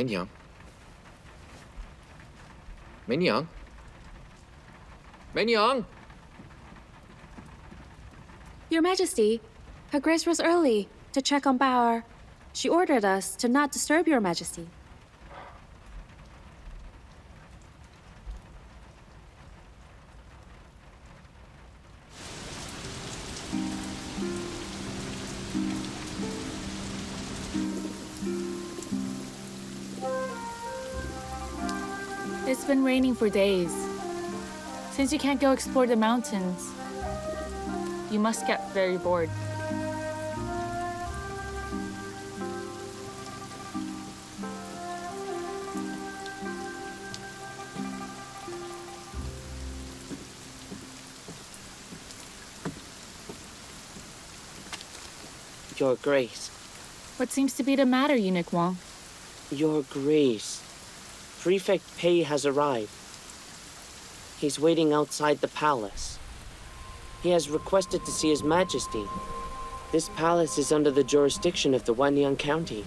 梅娘，梅娘，梅娘。 Your Majesty, Her Grace rose early to check on Bauer. She ordered us to not disturb Your Majesty. It's been raining for days. Since you can't go explore the mountains, you must get very bored. Your Grace. What seems to be the matter, Eunuch Wang? Your Grace. Prefect Pei has arrived. He's waiting outside the palace. He has requested to see His Majesty. This palace is under the jurisdiction of the Wanyan County,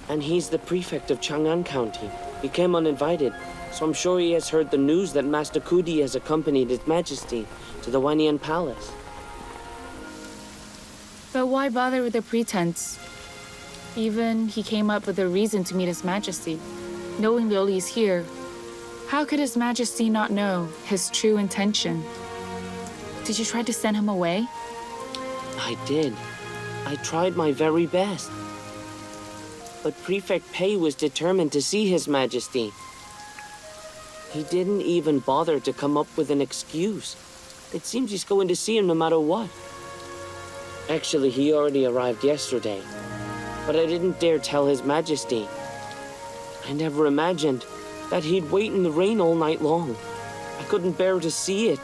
and he's the prefect of Chang'an County. He came uninvited, so I'm sure he has heard the news that Master Kudi has accompanied His Majesty to the Wanyan Palace. But why bother with the pretense? Even he came up with a reason to meet His Majesty. Knowing Liu Li's here, how could His Majesty not know his true intention? Did you try to send him away? I did. I tried my very best. But Prefect Pei was determined to see His Majesty. He didn't even bother to come up with an excuse. It seems he's going to see him no matter what. Actually, he already arrived yesterday. But I didn't dare tell His Majesty. I never imagined that he'd wait in the rain all night long. I couldn't bear to see it.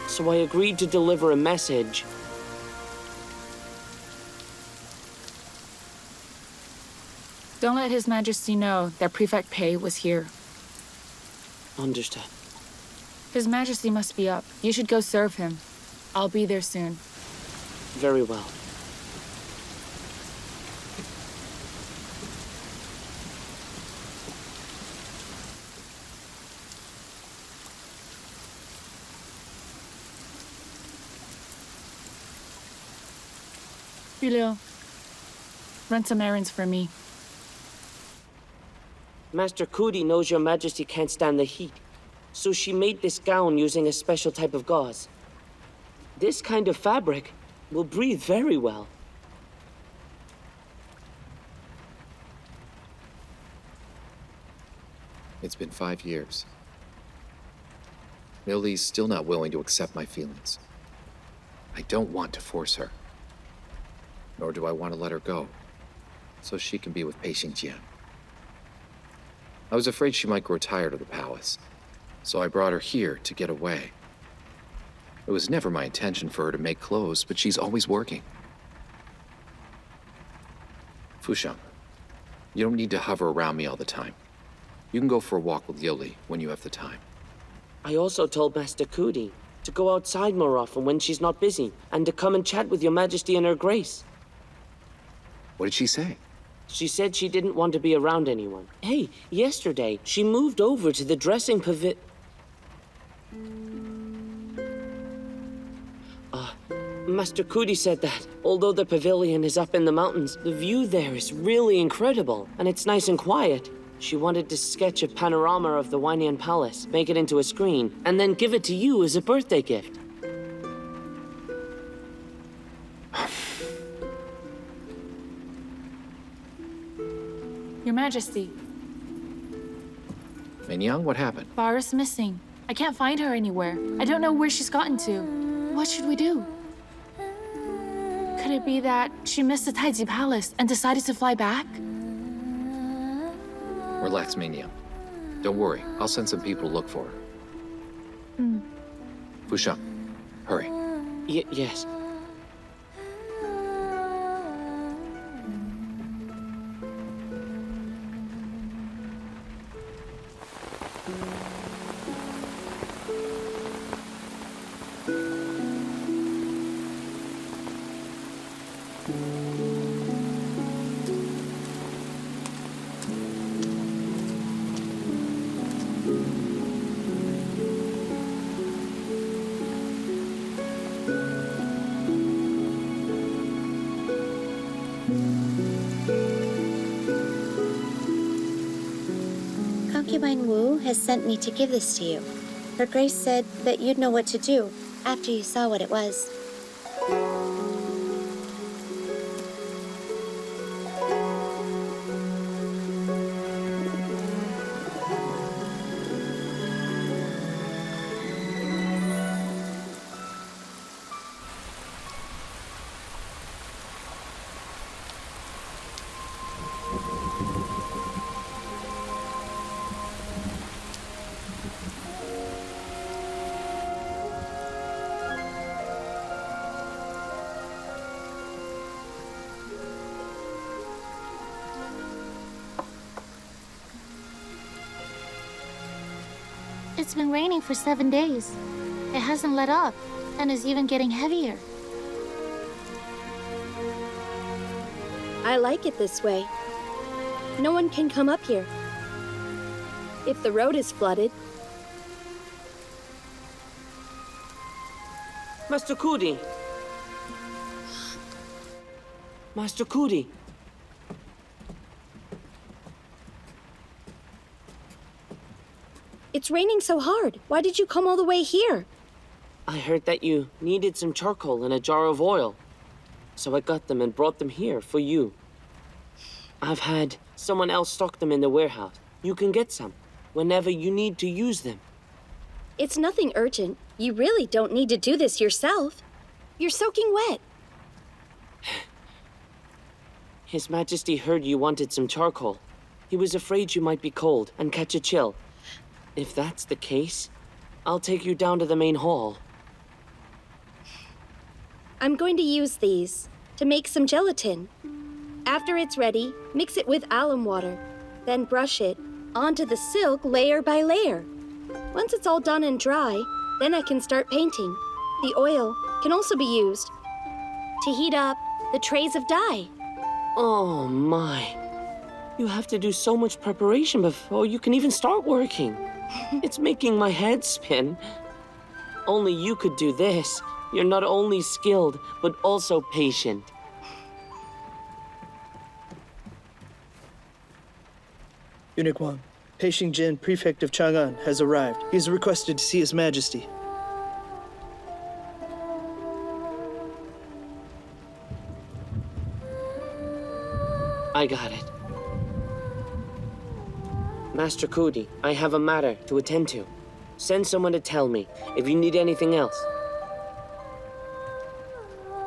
So I agreed to deliver a message. Don't let His Majesty know that Prefect Pei was here. Understood. His Majesty must be up. You should go serve him. I'll be there soon. Very well. Liu, run some errands for me. Master Kudi knows Your Majesty can't stand the heat, so she made this gown using a special type of gauze. This kind of fabric will breathe very well. It's been 5 years. Liu Li's still not willing to accept my feelings. I don't want to force her. Nor do I want to let her go, so she can be with Pei Xingjian. I was afraid she might grow tired of the palace, so I brought her here to get away. It was never my intention for her to make clothes, but she's always working. Fusheng, you don't need to hover around me all the time. You can go for a walk with Liu Li when you have the time. I also told Master Kudi to go outside more often when she's not busy, and to come and chat with Your Majesty and Her Grace. What did she say? She said she didn't want to be around anyone. Hey, yesterday, she moved over to the dressing pavilion. Master Kudi said that, although the pavilion is up in the mountains, the view there is really incredible, and it's nice and quiet. She wanted to sketch a panorama of the Wanyan Palace, make it into a screen, and then give it to you as a birthday gift. Your Majesty, Mingyang, what happened? Bauer's missing. I can't find her anywhere. I don't know where she's gotten to. What should we do? Could it be that she missed the Taiji Palace and decided to fly back? Relax, Mingyang. Don't worry, I'll send some people to look for her. Fusheng, hurry. Yes. Concubine Wu has sent me to give this to you. Her Grace said that you'd know what to do after you saw what it was. It's been raining for 7 days. It hasn't let up, and is even getting heavier. I like it this way. No one can come up here. If the road is flooded, Master Kudi! Master Kudi! it's raining so hard. Why did you come all the way here? I heard that you needed some charcoal and a jar of oil. So I got them and brought them here for you. I've had someone else stock them in the warehouse. You can get some whenever you need to use them. It's nothing urgent. You really don't need to do this yourself. You're soaking wet. His Majesty heard you wanted some charcoal. He was afraid you might be cold and catch a chill. If that's the case, I'll take you down to the main hall. I'm going to use these to make some gelatin. After it's ready, mix it with alum water. Then brush it onto the silk layer by layer. Once it's all done and dry, then I can start painting. The oil can also be used to heat up the trays of dye. Oh my. You have to do so much preparation before you can even start working. It's making my head spin. Only you could do this. You're not only skilled, but also patient. Eunuch Wang, Pei Jin, Prefect of Chang'an, has arrived. He's requested to see His Majesty. I got it. Master Kudi, I have a matter to attend to. Send someone to tell me if you need anything else.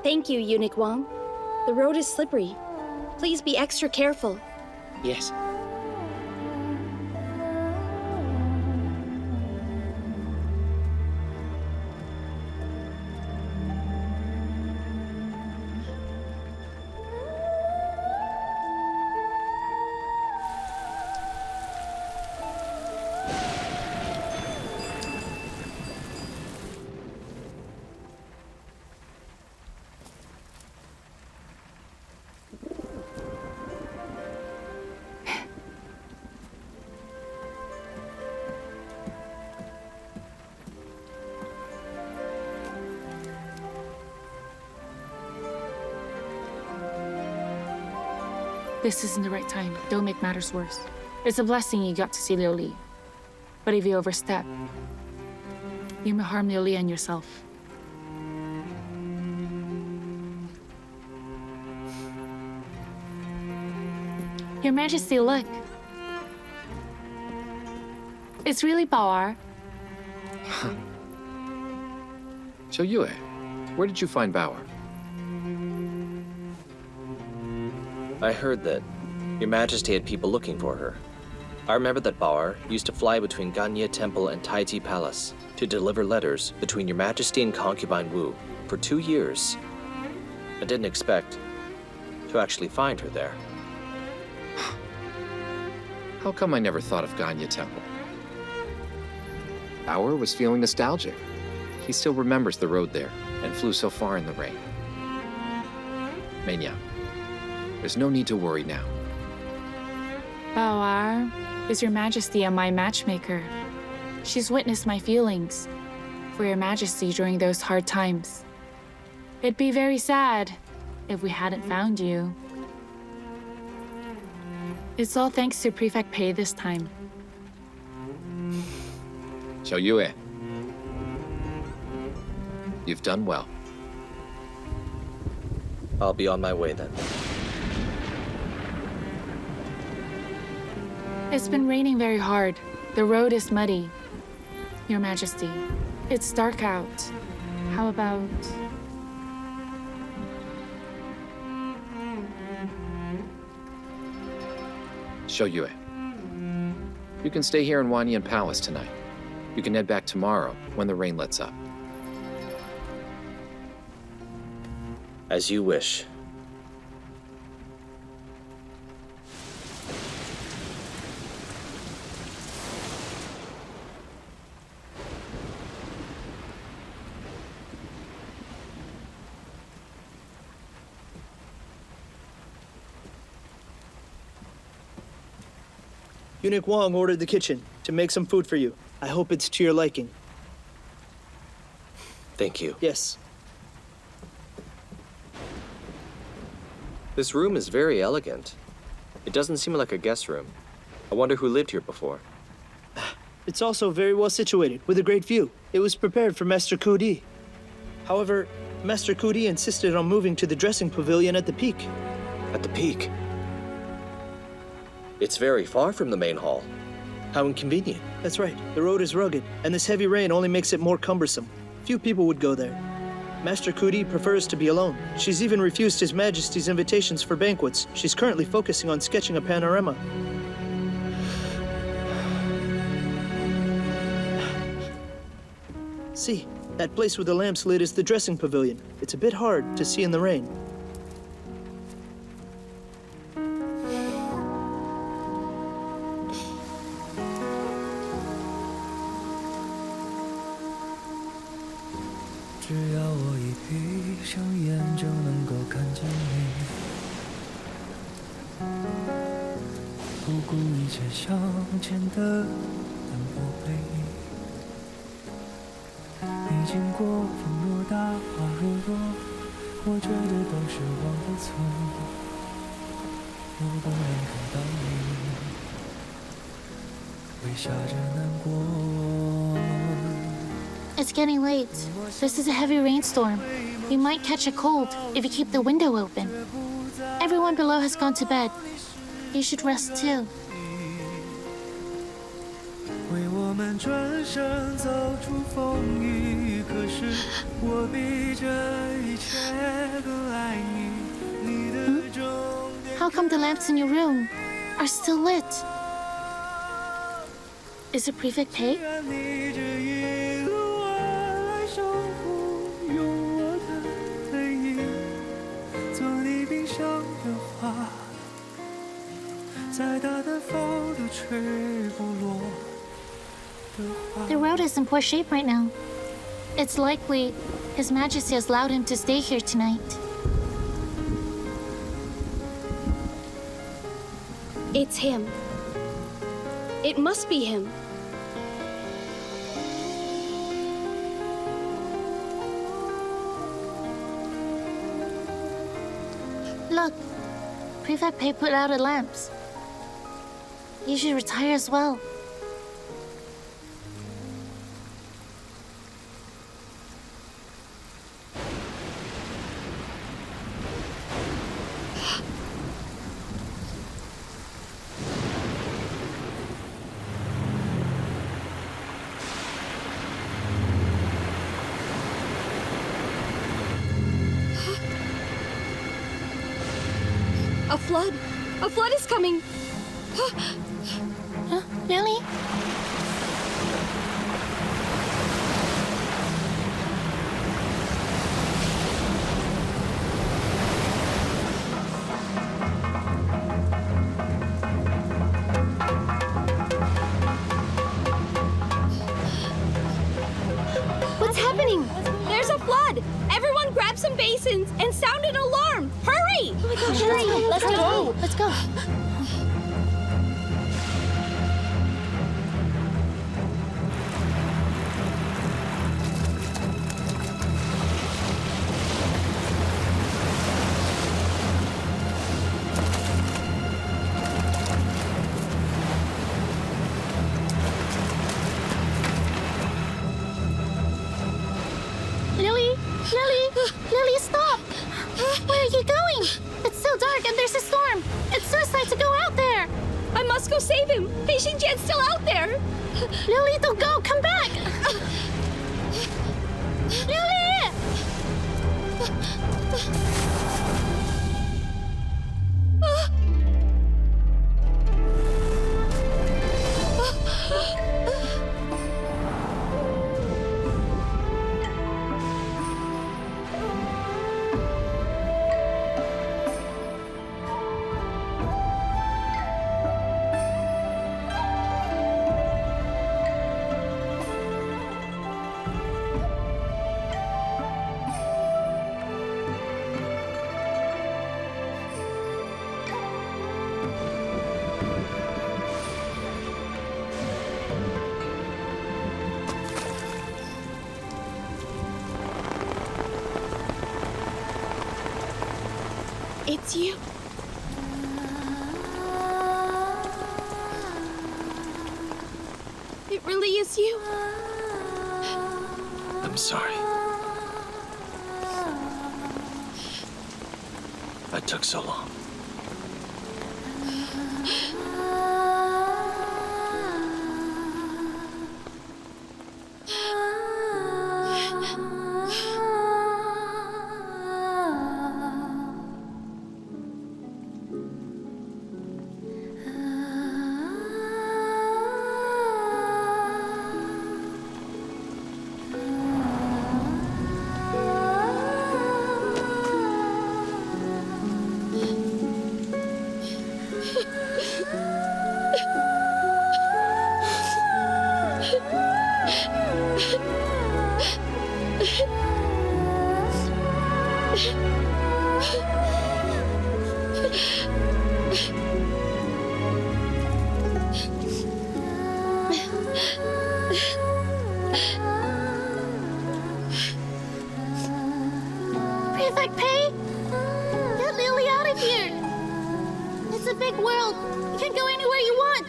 Thank you, Eunuch Wang. The road is slippery. Please be extra careful. Yes. This isn't the right time. Don't make matters worse. It's a blessing you got to see Liu Li. But if you overstep, you may harm Liu Li and yourself. Your Majesty, look. It's really Bao. So Yue, where did you find Bauer? I heard that Your Majesty had people looking for her. I remember that Bauer used to fly between Ganye Temple and Taiji Palace to deliver letters between Your Majesty and Concubine Wu for 2 years. I didn't expect to actually find her there. How come I never thought of Ganye Temple? Bauer was feeling nostalgic. He still remembers the road there and flew so far in the rain. Menya, there's no need to worry now. Bao is Your Majesty and my matchmaker. She's witnessed my feelings for Your Majesty during those hard times. It'd be very sad if we hadn't found you. It's all thanks to Prefect Pei this time. Xiao Yue, you've done well. I'll be on my way then. It's been raining very hard. The road is muddy. Your Majesty, it's dark out. How about... Xiao Yue, you can stay here in Wanyan Palace tonight. You can head back tomorrow when the rain lets up. As you wish. Eunuch Wang ordered the kitchen to make some food for you. I hope it's to your liking. Thank you. Yes. This room is very elegant. It doesn't seem like a guest room. I wonder who lived here before. It's also very well situated, with a great view. It was prepared for Master Kudi. However, Master Kudi insisted on moving to the dressing pavilion at the peak. At the peak? It's very far from the main hall. How inconvenient. That's right. The road is rugged, and this heavy rain only makes it more cumbersome. Few people would go there. Master Kudi prefers to be alone. She's even refused His Majesty's invitations for banquets. She's currently focusing on sketching a panorama. See, that place with the lamps lit is the dressing pavilion. It's a bit hard to see in the rain. It's getting late. This is a heavy rainstorm. You might catch a cold if you keep the window open. Everyone below has gone to bed. You should rest too. How come the lamps in your room are still lit? Is it Prefect Pei? The road is in poor shape right now. It's likely His Majesty has allowed him to stay here tonight. It's him. It must be him. Look, Prefect Pei put out the lamps. You should retire as well. A flood! A flood is coming! Huh? Really? What's happening? There's a flood! Everyone grab some basins and sound an alarm! Hurry! Oh my gosh, let's go! Let's go! dark and there's a storm. It's suicide to go out there. I must go save him. Patient Jian's still out there. Lily, don't go. Come back. Lily! It's you. It really is you. I'm sorry. I took so long. Prefect Pei? Get Lily out of here. It's a big world. You can go anywhere you want.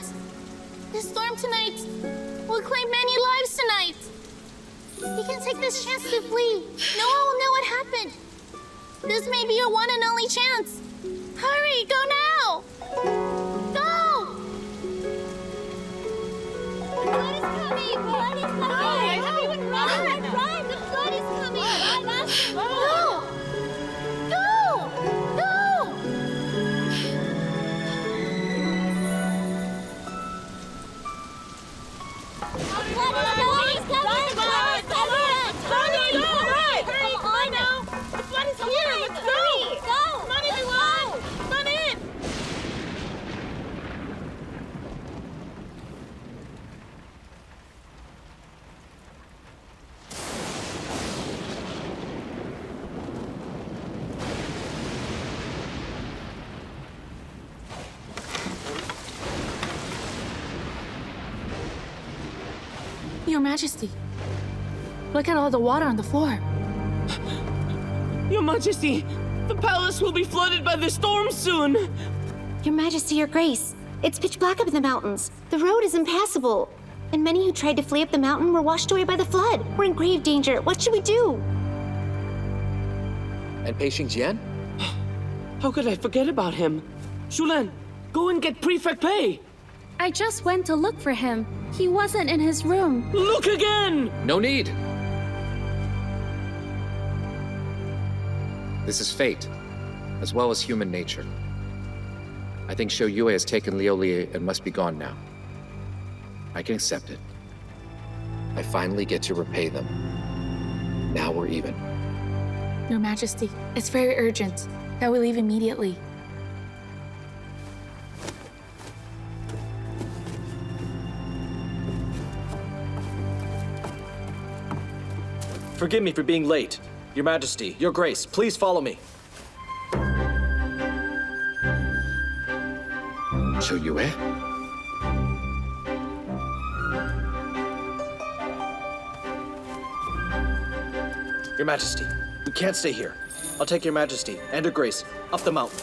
This storm tonight will claim many lives tonight. You can take this chance to flee. No one will know what happened. This may be your one and only chance. Hurry, go now! Go! The flood is coming! The flood is coming! Everyone run! Run! The flood is coming! Go! Go! Go! Your Majesty, look at all the water on the floor. Your Majesty, the palace will be flooded by the storm soon. Your Majesty, Your Grace, it's pitch black up in the mountains. The road is impassable. And many who tried to flee up the mountain were washed away by the flood. We're in grave danger. What should we do? And Pei Jian? How could I forget about him? Shulan, go and get Prefect Pei. I just went to look for him. He wasn't in his room. Look again! No need. This is fate, as well as human nature. I think Shou Yue has taken Liu Li and must be gone now. I can accept it. I finally get to repay them. Now we're even. Your Majesty, it's very urgent that we leave immediately. Forgive me for being late. Your Majesty, Your Grace, please follow me. Shou Yue? Your Majesty, you can't stay here. I'll take Your Majesty and Her Grace up the mountain.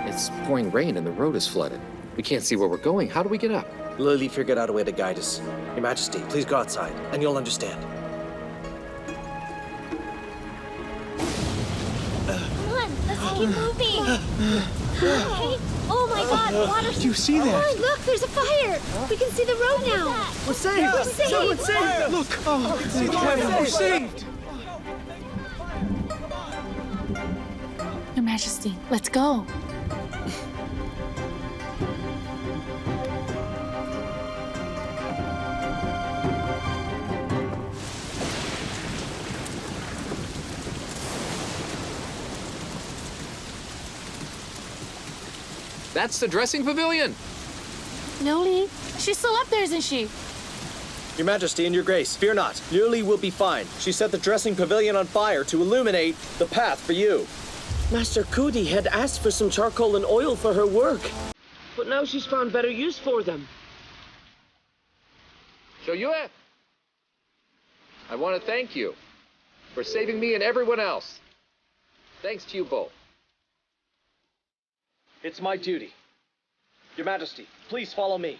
It's pouring rain and the road is flooded. We can't see where we're going. How do we get up? Lily figured out a way to guide us. Your Majesty, please go outside, and you'll understand. Come on, let's keep moving. Okay. Oh my God, water. Do you see that? Oh, look, there's a fire. We can see the road now. We're saved! We're saved! Someone saved! Look! Oh, we're saved! Your Majesty, let's go. That's the dressing pavilion! Lily, she's still up there, isn't she? Your Majesty and Your Grace, fear not. Lily will be fine. She set the dressing pavilion on fire to illuminate the path for you. Master Cootie had asked for some charcoal and oil for her work, but now she's found better use for them. Shoyue, I want to thank you for saving me and everyone else. Thanks to you both. It's my duty. Your Majesty, please follow me.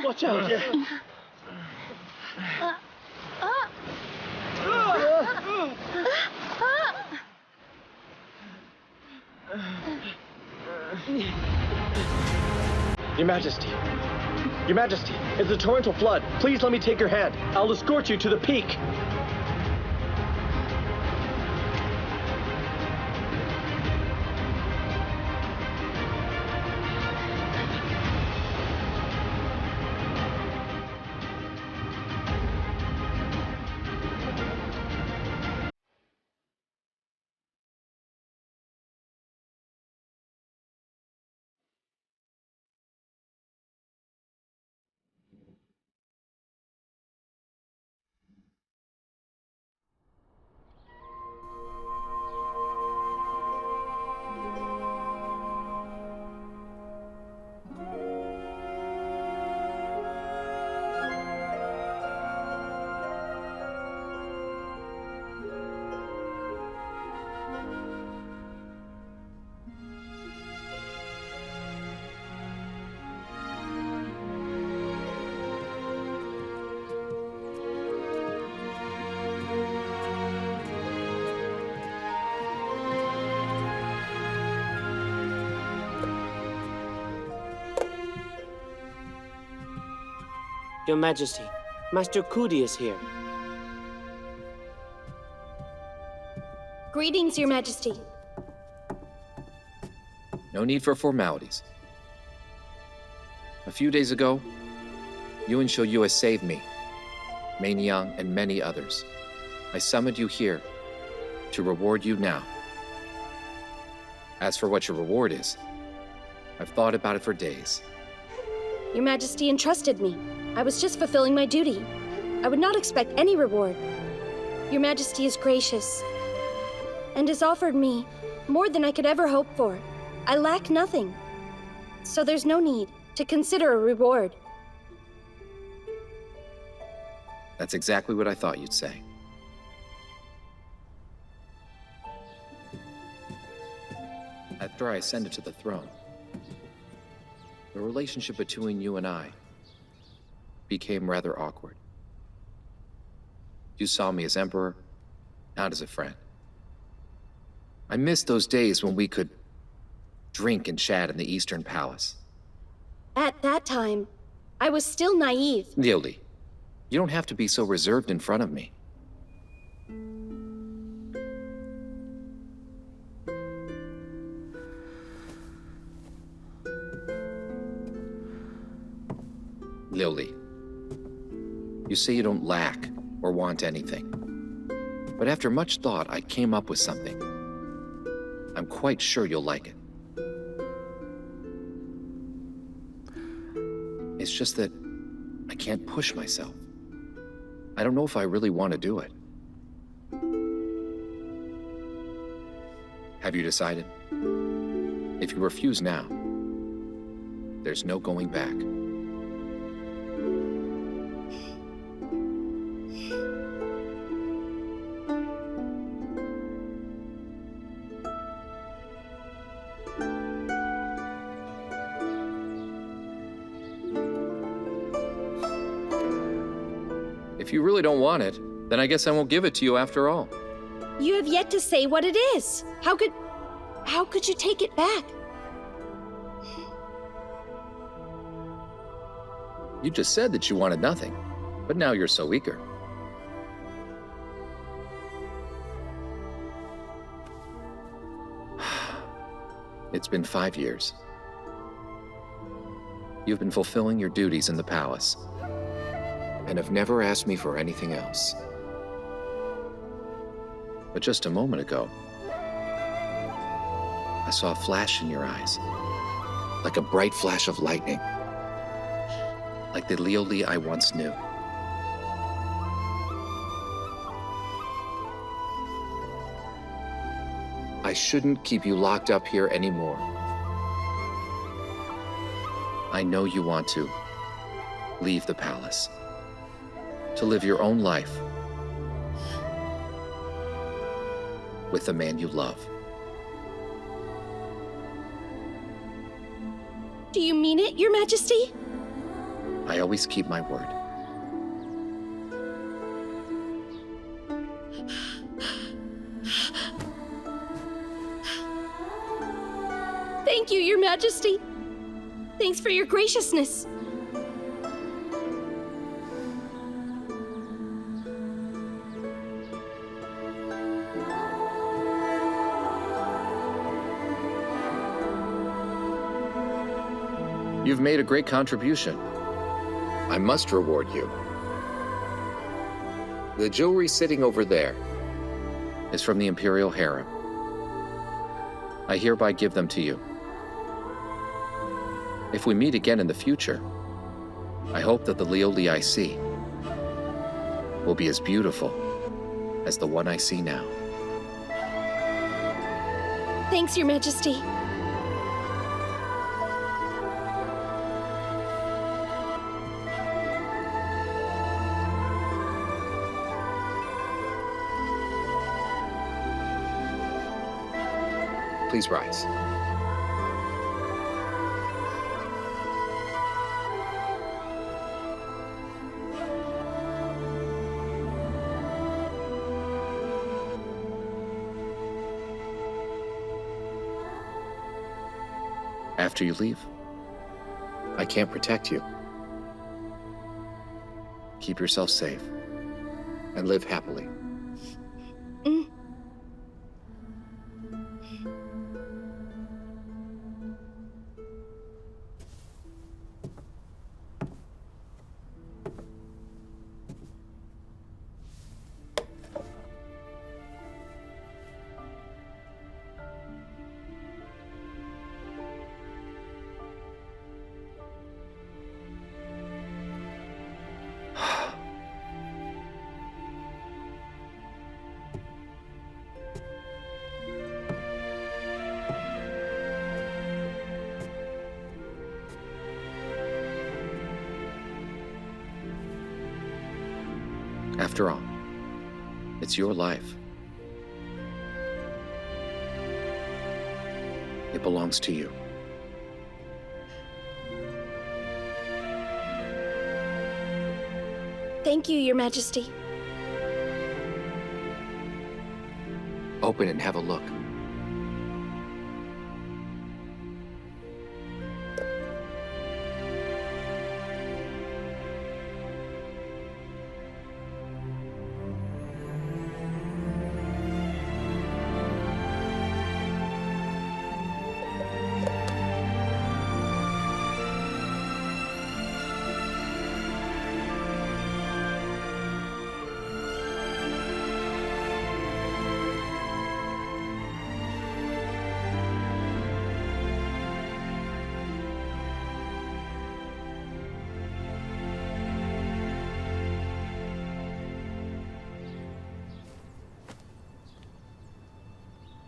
Watch out! Your Majesty. Your Majesty, it's a torrential flood. Please let me take your hand. I'll escort you to the peak. Your Majesty, Master Cootie is here. Greetings, Your Majesty. No need for formalities. A few days ago, you and Shoyue saved me, Mainyang, and many others. I summoned you here to reward you now. As for what your reward is, I've thought about it for days. Your Majesty entrusted me. I was just fulfilling my duty. I would not expect any reward. Your Majesty is gracious and has offered me more than I could ever hope for. I lack nothing, so there's no need to consider a reward. That's exactly what I thought you'd say. After I ascended to the throne, the relationship between you and I became rather awkward. You saw me as emperor, not as a friend. I missed those days when we could drink and chat in the Eastern Palace. At that time, I was still naive. Liuli, You don't have to be so reserved in front of me. Lily, you say you don't lack or want anything. But after much thought, I came up with something. I'm quite sure you'll like it. It's just that I can't push myself. I don't know if I really want to do it. Have you decided? If you refuse now, there's no going back. If you really don't want it, then I guess I won't give it to you after all. You have yet to say what it is. How could you take it back? You just said that you wanted nothing, but now you're so eager. It's been 5 years. You've been fulfilling your duties in the palace, and have never asked me for anything else. But just a moment ago, I saw a flash in your eyes, like a bright flash of lightning, like the Leoli I once knew. I shouldn't keep you locked up here anymore. I know you want to leave the palace, to live your own life with the man you love. Do you mean it, Your Majesty? I always keep my word. Thank you, Your Majesty. Thanks for your graciousness. You've made a great contribution. I must reward you. The jewelry sitting over there is from the Imperial Harem. I hereby give them to you. If we meet again in the future, I hope that the Leoli I see will be as beautiful as the one I see now. Thanks, Your Majesty. Please rise. After you leave, I can't protect you. Keep yourself safe and live happily. After all, it's your life. It belongs to you. Thank you, Your Majesty. Open and have a look.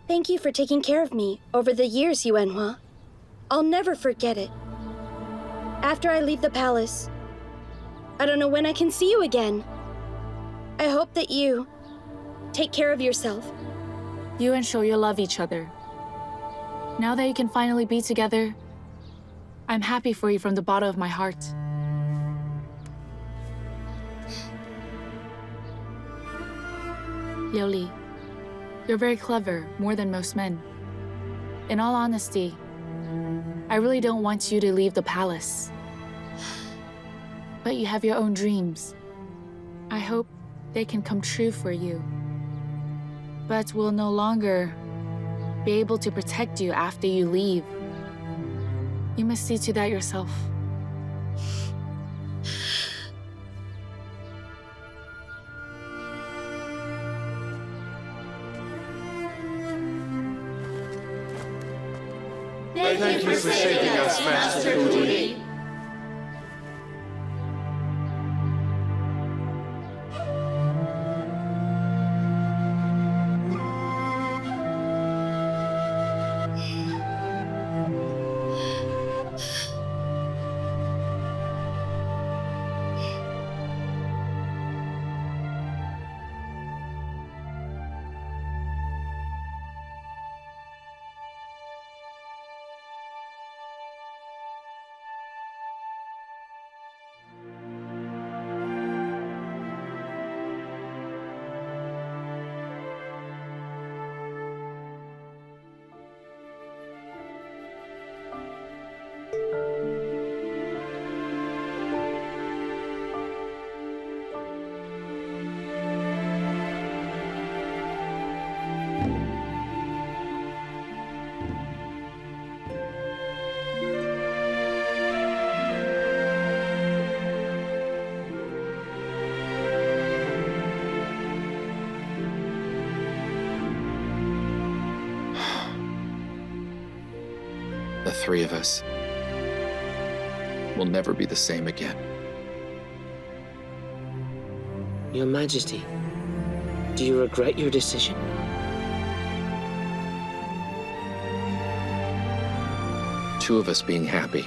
Thank you for taking care of me over the years, Yuanhua. I'll never forget it. After I leave the palace, I don't know when I can see you again. I hope that you take care of yourself. You and Shoya love each other. Now that you can finally be together, I'm happy for you from the bottom of my heart. Liu Li, you're very clever, more than most men. In all honesty, I really don't want you to leave the palace. But you have your own dreams. I hope they can come true for you. But we'll no longer be able to protect you after you leave. You must see to that yourself. Thank you for saving us, Master Kuti. The three of us will never be the same again. Your Majesty, do you regret your decision? Two of us being happy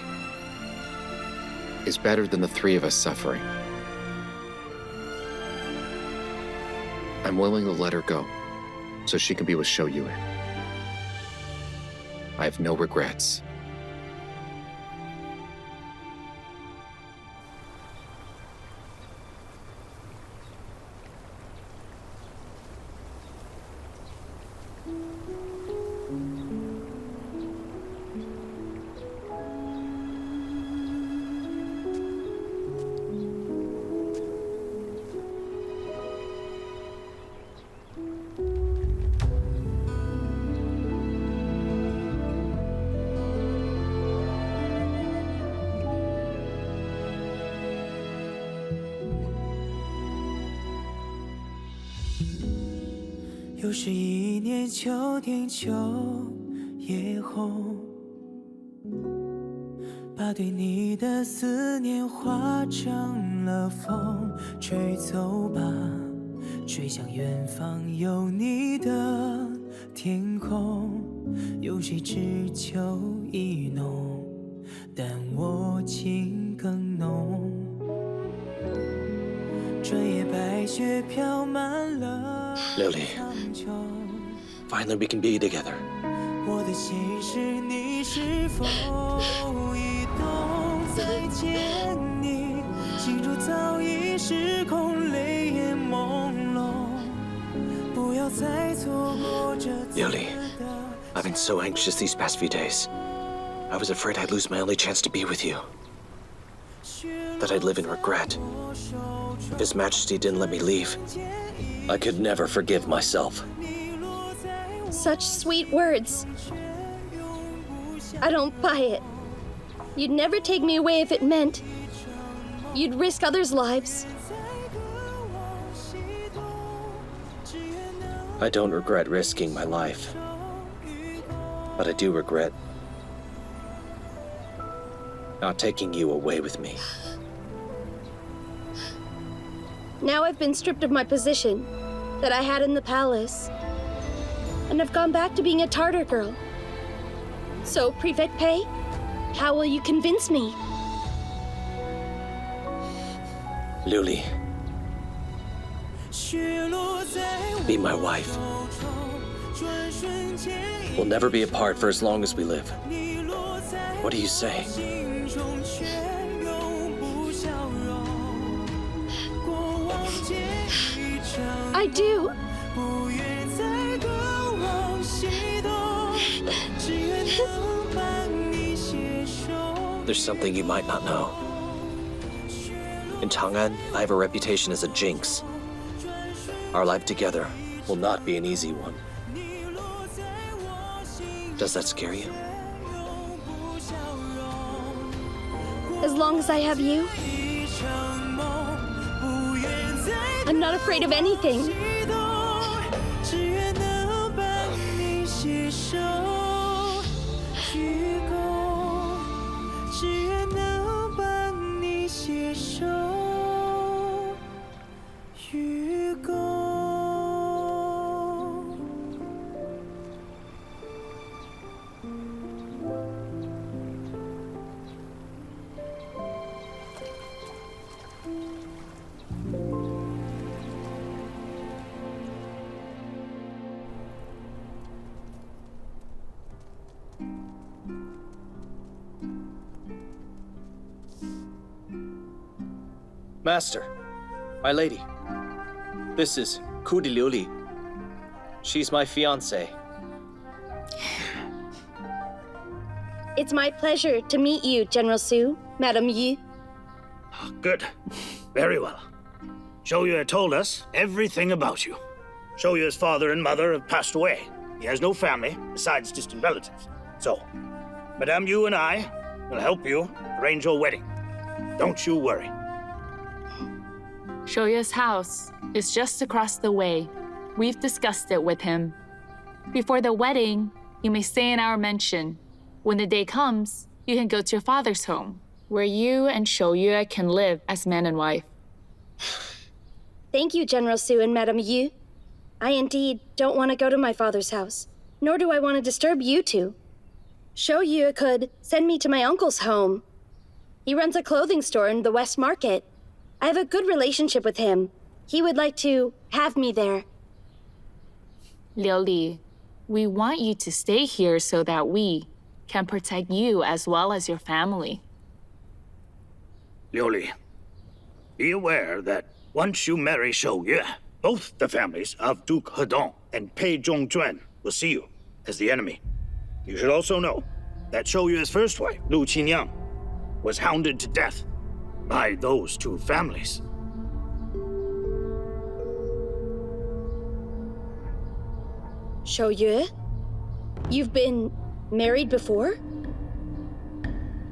is better than the three of us suffering. I'm willing to let her go so she can be with Shoyue. I have no regrets.又是一年秋天，秋叶红，把对你的思念化成了风，吹走吧，吹向远方有你的天空。有谁知秋意浓，但我情更浓。转眼白雪飘满了。 Lily, finally we can be together. 我的心事，你是否已懂？再见你，心中早已失控，泪眼朦胧。不要再错过这次的。 Lily, I've been so anxious these past few days. I was afraid I'd lose my only chance to be with you. That I'd live in regret. If His Majesty didn't let me leave, I could never forgive myself. Such sweet words. I don't buy it. You'd never take me away if it meant you'd risk others' lives. I don't regret risking my life, but I do regret not taking you away with me. Now I've been stripped of my position that I had in the palace. and have gone back to being a Tartar girl. So, Prefect Pei, how will you convince me? Liu Li, be my wife. We'll never be apart for as long as we live. What do you say? I do. There's something you might not know. In Chang'an, I have a reputation as a jinx. Our life together will not be an easy one. Does that scare you? As long as I have you, I'm not afraid of anything. Master, my lady, this is Kudi Liu Li. She's my fiancée. It's my pleasure to meet you, General Su, Madam Yu. Good. Very well. Shouyue told us everything about you. Shouyue's father and mother have passed away. He has no family besides distant relatives. So, Madame Yu and I will help you arrange your wedding. Don't you worry. Shoyu's house is just across the way. We've discussed it with him. Before the wedding, you may stay in our mansion. When the day comes, you can go to your father's home, where you and Shoyu can live as man and wife. Thank you, General Su and Madam Yu. I indeed don't want to go to my father's house, nor do I want to disturb you two. Shoyu could send me to my uncle's home. He runs a clothing store in the West Market. I have a good relationship with him. He would like to have me there. Liu Li, we want you to stay here so that we can protect you as well as your family. Liu Li, be aware that once you marry Shouyue, both the families of Duke Hedong and Pei Zhongjuan will see you as the enemy. You should also know that Shouyue's first wife, Lu Qingyang, was hounded to death by those two families. Shoyu, you've been married before?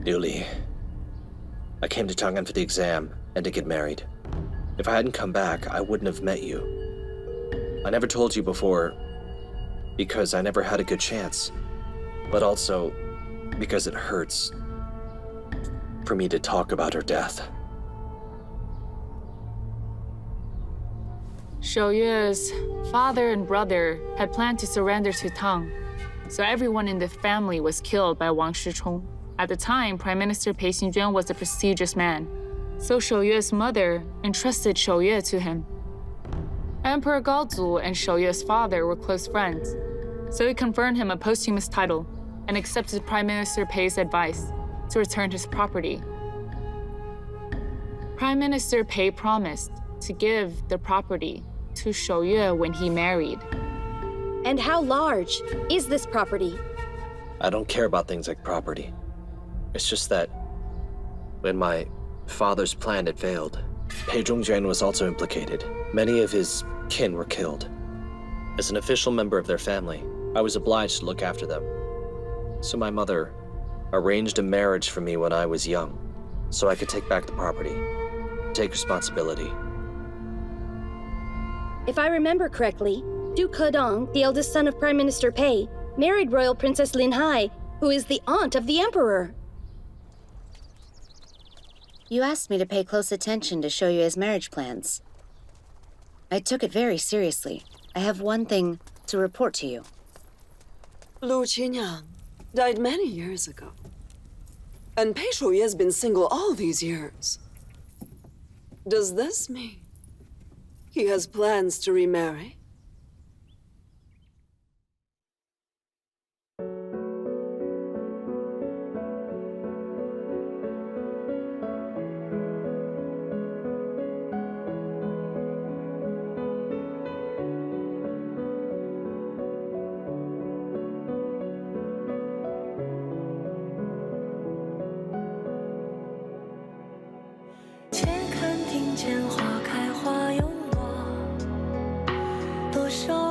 Liu Li, I came to Chang'an for the exam and to get married. If I hadn't come back, I wouldn't have met you. I never told you before because I never had a good chance, but also because it hurts for me to talk about her death. Shoyu's father and brother had planned to surrender to Tang, so everyone in the family was killed by Wang Shichong. At the time, Prime Minister Pei Xingjuan was a prestigious man, so Shoyu's mother entrusted Shoyu to him. Emperor Gaozu and Shoyu's father were close friends, so he conferred him a posthumous title and accepted Prime Minister Pei's advice to return his property. Prime Minister Pei promised to give the property to Shoyu when he married. And how large is this property? I don't care about things like property. It's just that when my father's plan had failed, Pei Zhongjuan was also implicated. Many of his kin were killed. As an official member of their family, I was obliged to look after them. So my mother arranged a marriage for me when I was young, so I could take back the property, take responsibility. If I remember correctly, Duke Hedong, the eldest son of Prime Minister Pei, married Royal Princess Lin Hai, who is the aunt of the Emperor. You asked me to pay close attention to Shoyue's marriage plans. I took it very seriously. I have one thing to report to you. Lu Qinyang died many years ago. And Pei Shuyi has been single all these years. Does this mean he has plans to remarry?且看庭前花开花有我，多少